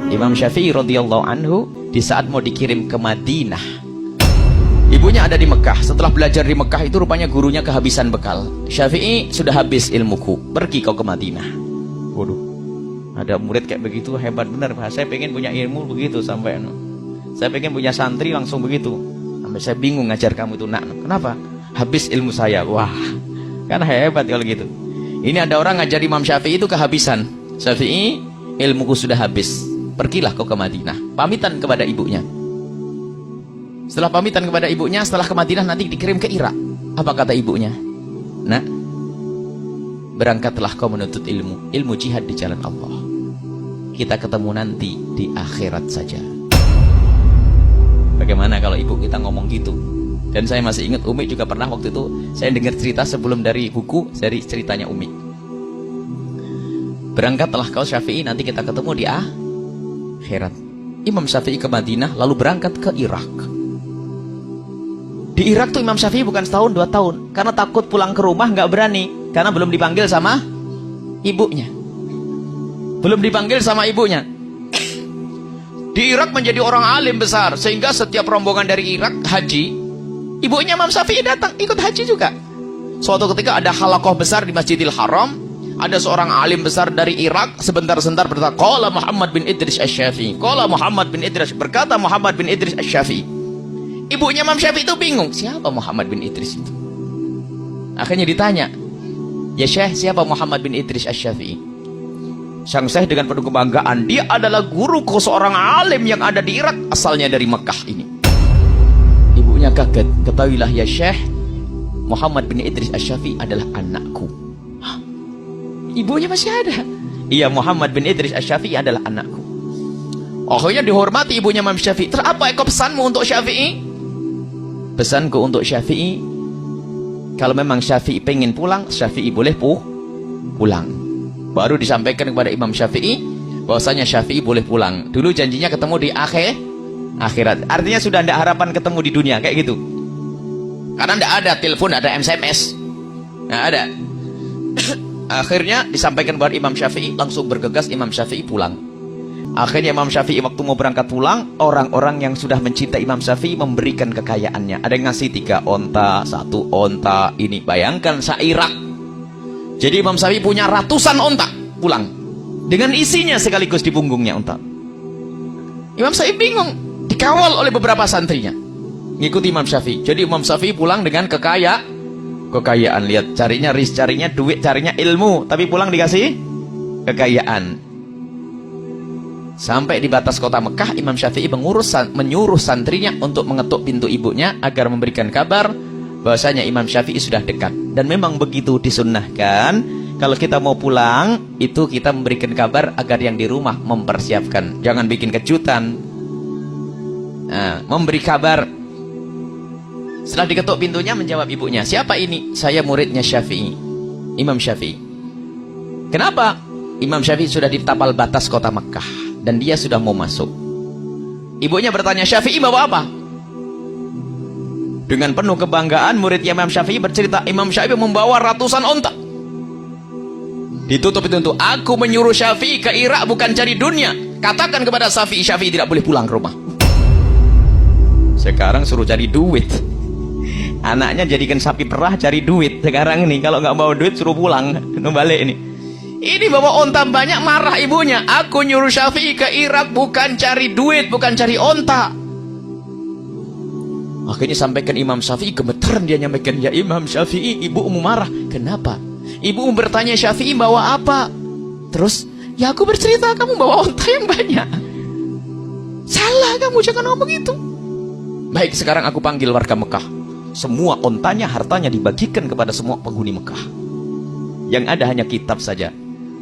Imam Syafi'i radhiyallahu anhu di saat mau dikirim ke Madinah, ibunya ada di Mekah. Setelah belajar di Mekah itu rupanya gurunya kehabisan bekal. Syafi'i, sudah habis ilmuku, pergi kau ke Madinah. Waduh, ada murid kayak begitu, hebat benar Pak. Saya pengen punya ilmu begitu sampai saya pengen punya santri langsung begitu. Sampai saya bingung ngajar kamu itu, nak. Kenapa? Habis ilmu saya. Wah, kan hebat kalau gitu. Ini ada orang ngajar Imam Syafi'i itu kehabisan. Syafi'i, ilmuku sudah habis, pergilah kau ke Madinah. Pamitan kepada ibunya. Setelah pamitan kepada ibunya, setelah ke Madinah nanti dikirim ke Irak. Apa kata ibunya? Nak, berangkatlah kau menuntut ilmu, ilmu jihad di jalan Allah. Kita ketemu nanti di akhirat saja. Bagaimana kalau ibu kita ngomong gitu? Dan saya masih ingat Umi juga pernah waktu itu saya dengar cerita sebelum dari buku, dari ceritanya Umi. Berangkatlah kau Syafi'i, nanti kita ketemu di akhirat. Imam Syafi'i ke Madinah lalu berangkat ke Irak. Di Irak tuh Imam Syafi'i bukan setahun 2 tahun, karena takut pulang ke rumah nggak berani, karena belum dipanggil sama ibunya. Belum dipanggil sama ibunya. Di Irak menjadi orang alim besar, sehingga setiap rombongan dari Irak haji, ibunya Imam Syafi'i datang ikut haji juga. Suatu ketika ada halaqah besar di Masjidil Haram, ada seorang alim besar dari Irak sebentar-sebentar berkata, qala Muhammad bin Idris Asy-Syafi'i, qala Muhammad bin Idris, berkata Muhammad bin Idris Asy-Syafi'i. Ibunya Imam Syafi'i itu bingung, siapa Muhammad bin Idris itu? Akhirnya ditanya, ya Syekh, siapa Muhammad bin Idris Asy-Syafi'i? Sang Syekh dengan penuh kebanggaan, dia adalah guruku, seorang alim yang ada di Irak, asalnya dari Mekah ini. Ibunya kaget, ketahuilah ya Syekh, Muhammad bin Idris Asy-Syafi'i adalah anakku. Hah? Ibunya masih ada? Iya, Muhammad bin Idris Asy-Syafi'i adalah anakku. Akhirnya dihormati ibunya Imam Syafi'i. Terus apa pesanmu untuk Syafi'i? Pesanku untuk Syafi'i, kalau memang Syafi'i pengen pulang, Syafi'i boleh pulang. Baru disampaikan kepada Imam Syafi'i bahwasanya Syafi'i boleh pulang. Dulu janjinya ketemu di akhirat. Artinya sudah tidak harapan ketemu di dunia kayak gitu. Karena tidak ada telepon, ada SMS, nggak ada. Akhirnya disampaikan kepada Imam Syafi'i, langsung bergegas Imam Syafi'i pulang. Akhirnya Imam Syafi'i waktu mau berangkat pulang, orang-orang yang sudah mencintai Imam Syafi'i memberikan kekayaannya. Ada yang ngasih 3 onta, 1 onta. Ini bayangkan se-Irak. Jadi Imam Syafi'i punya ratusan onta pulang, dengan isinya sekaligus di punggungnya onta. Imam Syafi'i bingung, dikawal oleh beberapa santrinya ngikuti Imam Syafi'i. Jadi Imam Syafi'i pulang dengan kekayaan. Lihat, carinya rizki, carinya duit, carinya ilmu, tapi pulang dikasih kekayaan. Sampai di batas kota Mekah, Imam Syafi'i menyuruh santrinya untuk mengetuk pintu ibunya agar memberikan kabar bahwasanya Imam Syafi'i sudah dekat. Dan memang begitu disunnahkan, kalau kita mau pulang itu kita memberikan kabar agar yang di rumah mempersiapkan, jangan bikin kejutan. Memberi kabar. Setelah diketuk pintunya, menjawab ibunya, siapa ini? Saya muridnya Syafi'i, Imam Syafi'i. Kenapa? Imam Syafi'i sudah di tapal batas kota Mekah dan dia sudah mau masuk. Ibunya bertanya, Syafi'i bawa apa? Dengan penuh kebanggaan, muridnya Imam Syafi'i bercerita, Imam Syafi'i membawa ratusan onta. Ditutup pintu, aku menyuruh Syafi'i ke Irak bukan cari dunia. Katakan kepada Syafi'i, Syafi'i tidak boleh pulang ke rumah. Sekarang suruh cari duit. Anaknya jadikan sapi perah cari duit. Sekarang ini kalau nggak bawa duit suruh pulang, balik ini. Ini bawa onta banyak, marah ibunya. Aku nyuruh Syafi'i ke Irak bukan cari duit, bukan cari onta. Akhirnya sampaikan Imam Syafi'i, gemeteran dia nyampaikan, ya Imam Syafi'i, ibumu marah. Kenapa? Ibumu bertanya Syafi'i bawa apa? Terus, ya aku bercerita kamu bawa onta yang banyak. Salah kamu, jangan ngomong begitu. Baik, sekarang aku panggil warga Mekah. Semua ontanya, hartanya dibagikan kepada semua penghuni Mekah. Yang ada hanya kitab saja.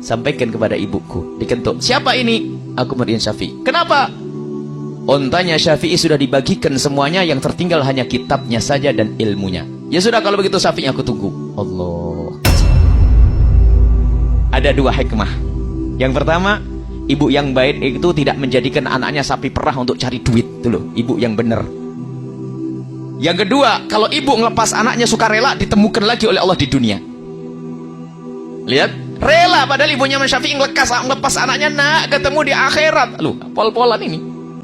Sampaikan kepada ibuku, diketuk. Siapa ini? Aku murid Syafi'i. Kenapa? Ontanya Syafi'i sudah dibagikan semuanya, yang tertinggal hanya kitabnya saja dan ilmunya. Ya sudah, kalau begitu Syafi'i aku tunggu. Allah. Ada 2 hikmah. Yang pertama, ibu yang baik itu tidak menjadikan anaknya sapi perah untuk cari duit. Itu loh, ibu yang benar. Yang kedua, kalau ibu ngelepas anaknya sukarela, ditemukan lagi oleh Allah di dunia. Lihat, rela padahal ibunya Imam Syafi'i ngelepas anaknya, nak ketemu di akhirat. Loh, pol-polan ini.